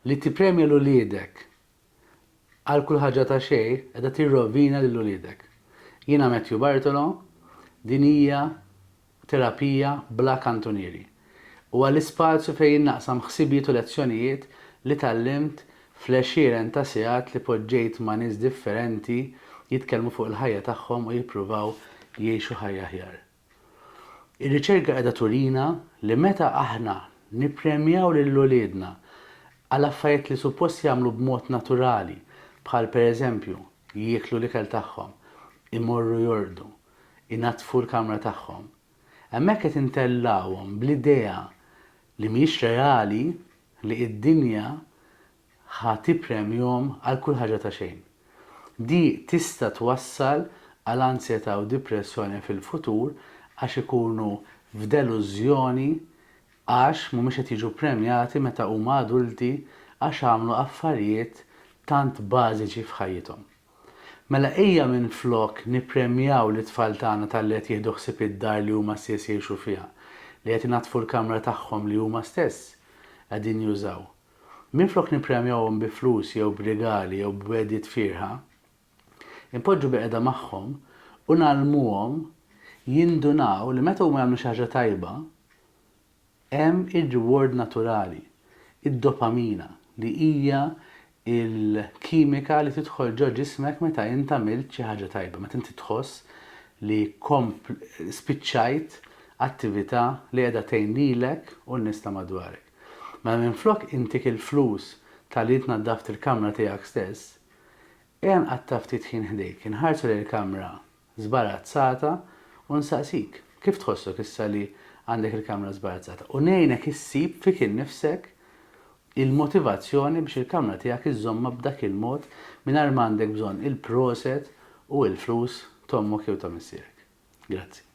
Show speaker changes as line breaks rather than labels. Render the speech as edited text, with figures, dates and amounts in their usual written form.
li tippremja l-uliedek għal kull ħaġa ta' xejn qiegħda tirrovina lil uliedek. Jiena Matthew Bartolo, din hija terapija bla kantunieri. U għall-ispazju fejn naqsam ħsibijiet u lezzjonijiet li tallimt fl-għexieren ta' sigħat li poġġejt ma' nies differenti jitkellmu fuq il-ħajja tagħhom u jippruvaw jgħixu ħajja aħjar. Ir-riċerka qiegħda turina li meta aħna nippremjaw lil uliedna għal affarijiet li suppost jagħmlu b'mod naturali, bħal pereżempju jieklu l-ikel tagħhom, imorru jordu, inatfu l-kamra tagħhom. Hemmhekk qed intellawhom bl-idea li mhijiex reali li d-dinja ħa tippremjhom għal kull ħaġa ta' xejn. Di tista' twassal għal ansjetà u depressjoni fil-futur għax ikunu f'delużjoni għax mhumiex qed jiġu premjati meta huma adulti għax għamlu affarijiet tant bażiċi f'ħajjithom. Mela ejja minflok nippremjaw lit-tfal tagħna talli qed jieħdu ħsieb id-dar li huma stess jgħixu fiha, li qed inatfu l-kamra tagħhom li huma stess qegħdin jużaw. Minflok nippremjawhom bi flus jew b'rigali jew b'wedijiet firħa, impoġġu biqeda magħhom u nagħlmuhom jindunaw li meta huma jagħmlu xi ħaġa tajba hemm ir-reward naturali, id-dopamina li hija il-kimika li tidħol ġo ġismek meta inti għamilt xi ħaġa tajba, meta inti tħoss li spiċċajt attività li qiegħda tgħin lilek u n-nies ta' madwarek. Mela minflok intik il-flus tal-li tnaddaft il-kamra tiegħek stess, hemm qatt ftit ħin ħdejk, inħarsu lejn il-kamra żbarazzata u nsaqsik kif tħossok issa li għandek il-kamra żbarazzata u ngħinek issib fik innifsek il-motivazzjoni biex il-kamra tiegħek iżżomma b'dak il-mod mingħajr m'għandek bżonn il-proset u l-flus tommok jew ta' missierek. Grazzi.